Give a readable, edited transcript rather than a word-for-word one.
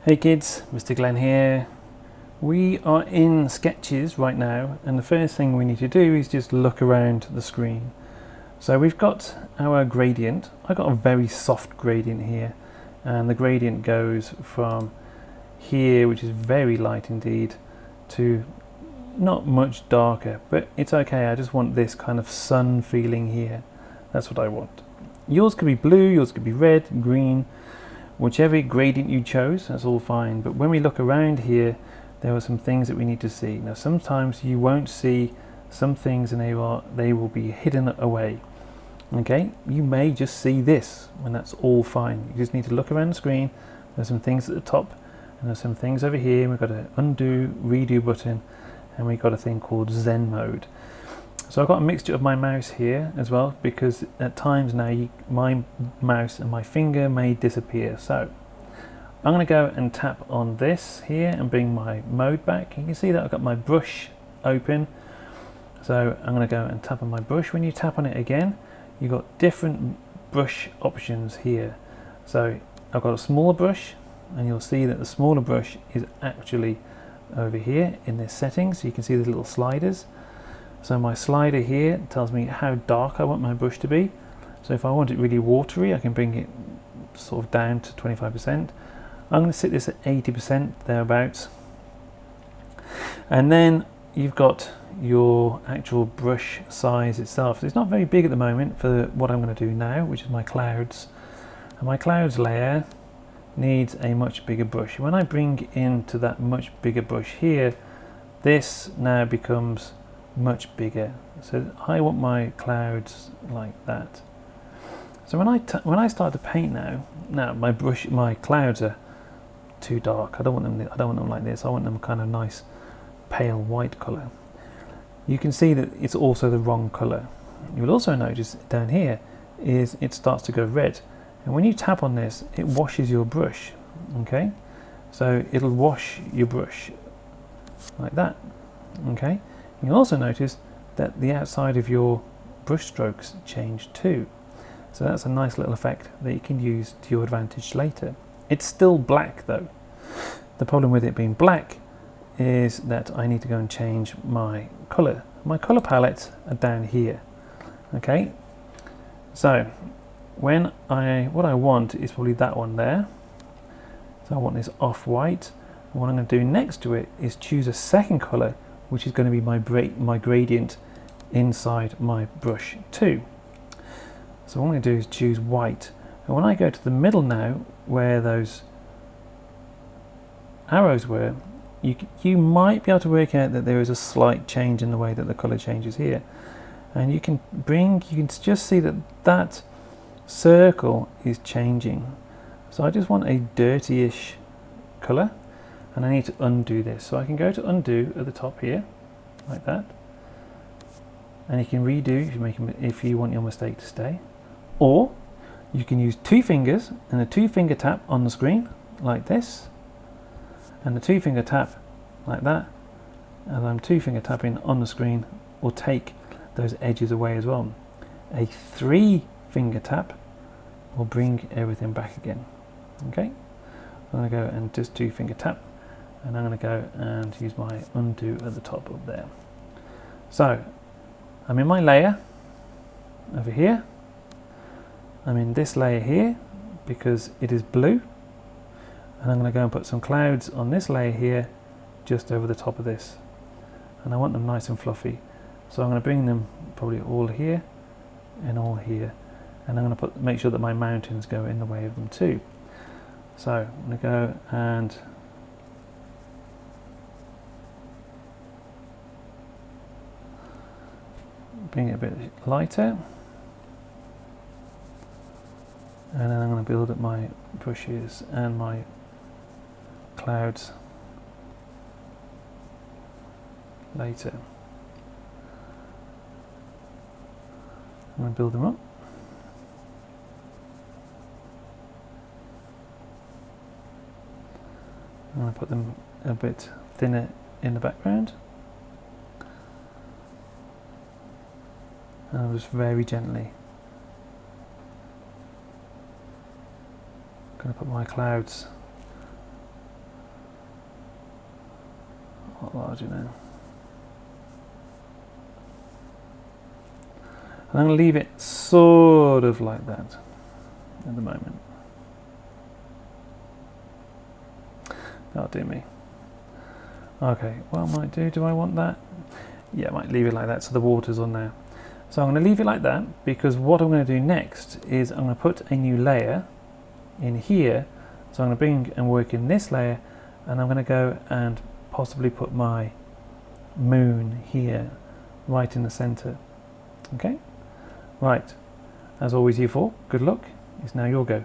Hey kids, Mr. Glenn here. We are in Sketches right now, and the first thing we need to do is just look around the screen. So we've got our gradient. I got a very soft gradient here, and the gradient goes from here, which is very light indeed, to not much darker, but it's okay. I just want this kind of sun feeling here. That's what I want. Yours could be blue, yours could be red, green, whichever gradient you chose, that's all fine. But when we look around here, there are some things that we need to see. Now sometimes you won't see some things and they will be hidden away. Okay, you may just see this and that's all fine. You just need to look around the screen. There's some things at the top and there's some things over here. We've got an undo, redo button, and we've got a thing called Zen mode. So I've got a mixture of my mouse here as well, because at times now my mouse and my finger may disappear. So I'm going to go and tap on this here and bring my mode back. You can see that I've got my brush open. So I'm going to go and tap on my brush. When you tap on it again, you've got different brush options here. So I've got a smaller brush, and you'll see that the smaller brush is actually over here in this settings. So you can see the little sliders. So my slider here tells me how dark I want my brush to be. So if I want it really watery, I can bring it sort of down to 25%. I'm going to set this at 80% thereabouts. And then you've got your actual brush size itself. It's not very big at the moment for what I'm going to do now, which is my clouds. And my clouds layer needs a much bigger brush. When I bring into that much bigger brush here, this now becomes much bigger. So I want my clouds like that. So when I start to paint now my clouds are too dark. I don't want them like this. I want them kind of nice pale white color. You can see that it's also the wrong color. You'll also notice down here is it starts to go red, and when you tap on this, it washes your brush. Okay, so it'll wash your brush like that. Okay. You'll also notice that the outside of your brush strokes change too. So that's a nice little effect that you can use to your advantage later. It's still black though. The problem with it being black is that I need to go and change my color. My color palettes are down here. Okay, so what I want is probably that one there. So I want this off-white. What I'm going to do next to it is choose a second color, which is going to be my gradient inside my brush too. So what I'm going to do is choose white. And when I go to the middle now, where those arrows were, you might be able to work out that there is a slight change in the way that the color changes here. And you can just see that that circle is changing. So I just want a dirty-ish color. And I need to undo this. So I can go to undo at the top here, like that. And you can redo if you want your mistake to stay. Or you can use two fingers and a two-finger tap on the screen, like this. And the two-finger tap, like that. And I'm two-finger tapping on the screen will take those edges away as well. A three-finger tap will bring everything back again. Okay? I'm going to go and just two-finger tap. And I'm going to go and use my undo at the top of there. So I'm in my layer over here. I'm in this layer here because it is blue. And I'm going to go and put some clouds on this layer here just over the top of this. And I want them nice and fluffy. So I'm going to bring them probably all here and all here. And I'm going to make sure that my mountains go in the way of them too. So I'm going to go and bring it a bit lighter, and then I'm going to build up my brushes and my clouds later. I'm going to build them up. I'm going to put them a bit thinner in the background. And I'll just very gently going to put my clouds lot larger now. And I'm going to leave it sort of like that at the moment. That'll do me. Okay, what I might do I want that? Yeah, I might leave it like that so the water's on there. So I'm going to leave it like that because what I'm going to do next is I'm going to put a new layer in here. So I'm going to bring and work in this layer, and I'm going to go and possibly put my moon here, right in the center. Okay? Right. As always, you four, good luck. It's now your go.